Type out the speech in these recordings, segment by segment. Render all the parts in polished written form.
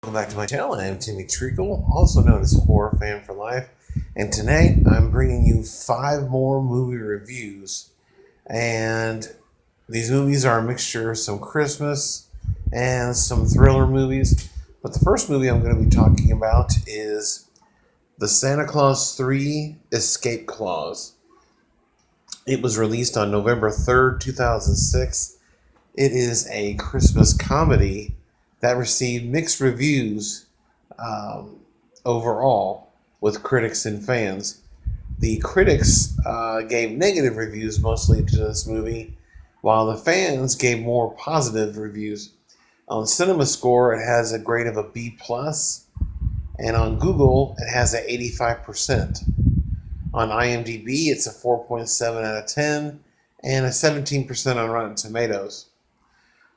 Welcome back to my channel. I am Timmy Treacle, also known as Horror Fan for Life, and tonight I'm bringing you 5 more movie reviews. And these movies are a mixture of some Christmas and some thriller movies. But the first movie I'm going to be talking about is The Santa Claus 3 Escape Clause. It was released on November 3rd, 2006. It is a Christmas comedy that received mixed reviews overall with critics and fans. The critics gave negative reviews mostly to this movie, while the fans gave more positive reviews. On CinemaScore, it has a grade of a B+, and on Google, it has an 85%. On IMDb, it's a 4.7 out of 10, and a 17% on Rotten Tomatoes.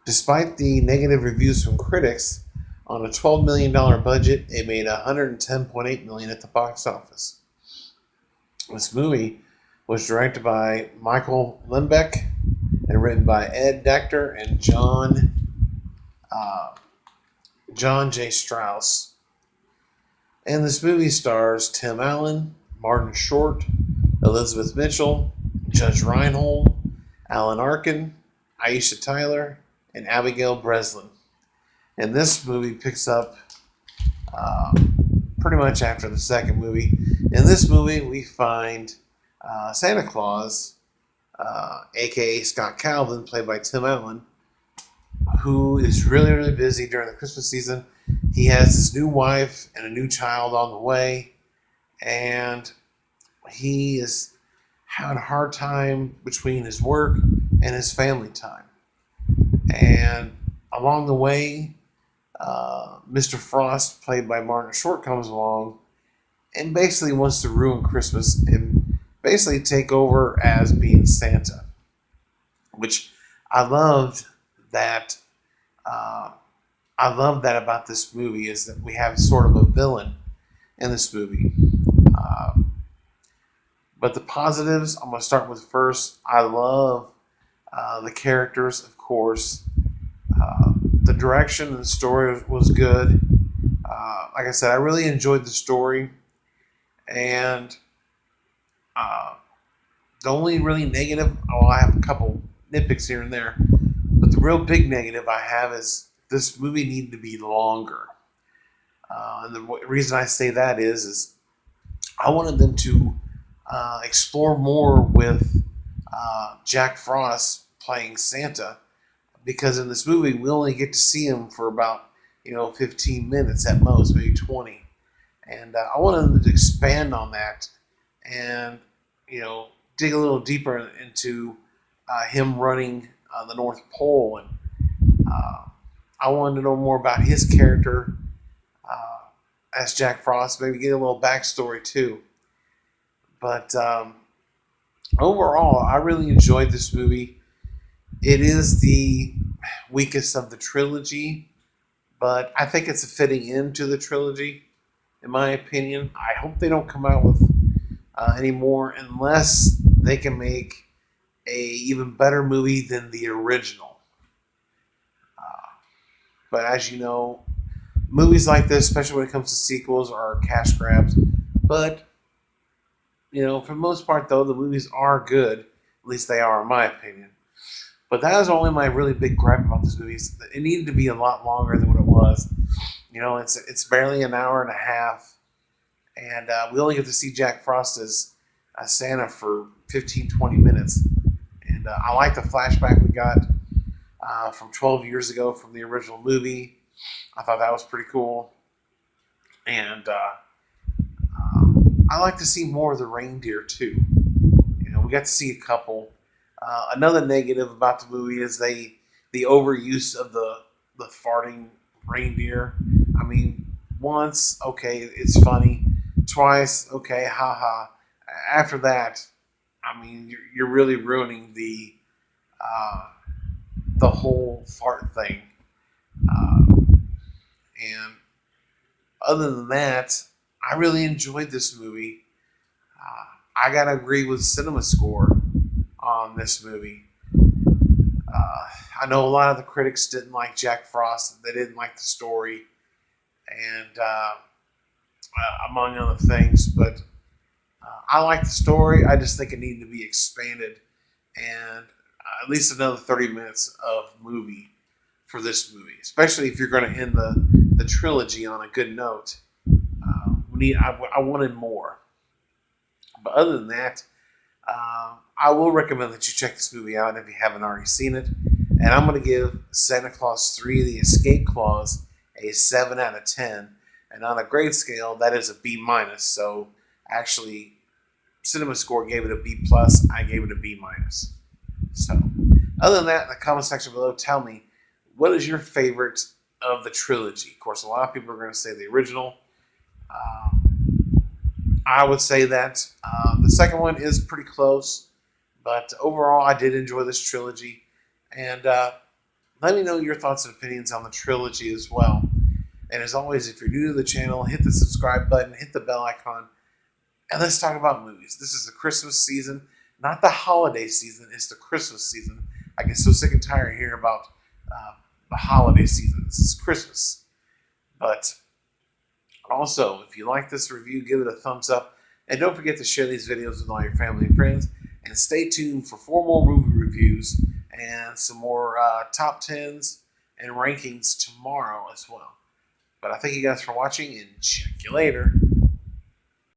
Despite the negative reviews from critics, on a $12 million budget, it made $110.8 million at the box office. This movie was directed by Michael Lembeck and written by Ed Decter and John J. Strauss. And this movie stars Tim Allen, Martin Short, Elizabeth Mitchell, Judge Reinhold, Alan Arkin, Aisha Tyler, and Abigail Breslin. And this movie picks up pretty much after the second movie. In this movie, we find Santa Claus, aka Scott Calvin, played by Tim Allen, who is really, really busy during the Christmas season. He has his new wife and a new child on the way, and he is having a hard time between his work and his family time. And along the way, Mr. Frost, played by Martin Short, comes along and basically wants to ruin Christmas and basically take over as being Santa. Which I loved that. I love that about this movie is that we have sort of a villain in this movie. But the positives, I'm going to start with first. I love the characters, of course. The direction and the story was good. Like I said, I really enjoyed the story. And the only really negative, I have a couple nitpicks here and there. But the real big negative I have is this movie needed to be longer. And the reason I say that is I wanted them to explore more with Jack Frost playing Santa, because in this movie we only get to see him for about 15 minutes at most, maybe 20, and I wanted them to expand on that and dig a little deeper into him running the North Pole, and I wanted to know more about his character as Jack Frost, maybe get a little backstory too. But overall, I really enjoyed this movie. It is the weakest of the trilogy, but I think it's a fitting end to the trilogy, in my opinion. I hope they don't come out with any more unless they can make a even better movie than the original. But as you know, movies like this, especially when it comes to sequels, are cash grabs. But for the most part, though, the movies are good. At least they are, in my opinion. But that is only my really big gripe about this movie. It needed to be a lot longer than what it was. It's barely an hour and a half, and we only get to see Jack Frost as Santa for 15, 20 minutes. And I like the flashback we got from 12 years ago from the original movie. I thought that was pretty cool. And I like to see more of the reindeer too. We got to see a couple. Another negative about the movie is the overuse of the farting reindeer. I mean, once, okay, it's funny. Twice, okay, haha. After that, I mean, you're really ruining the whole fart thing. And other than that, I really enjoyed this movie. I gotta agree with CinemaScore on this movie. I know a lot of the critics didn't like Jack Frost. They didn't like the story. and among other things. But I like the story. I just think it needed to be expanded and at least another 30 minutes of movie for this movie, especially if you're going to end the trilogy on a good note. I wanted more. But other than that, I will recommend that you check this movie out if you haven't already seen it. And I'm going to give Santa Claus 3 The Escape Clause a 7 out of 10. And on a grade scale, that is a B minus. So actually, Cinema Score gave it a B plus. I gave it a B minus. So other than that, in the comment section below, tell me, what is your favorite of the trilogy? Of course, a lot of people are going to say the original. I would say that the second one is pretty close, but overall, I did enjoy this trilogy. And let me know your thoughts and opinions on the trilogy as well. And as always, if you're new to the channel, hit the subscribe button, hit the bell icon, and let's talk about movies. This is the Christmas season, not the holiday season. It's the Christmas season. I get so sick and tired of hearing about the holiday season. This is Christmas. But also, if you like this review, give it a thumbs up. And don't forget to share these videos with all your family and friends. And stay tuned for 4 more movie reviews and some more top 10s and rankings tomorrow as well. But I thank you guys for watching, and check you later.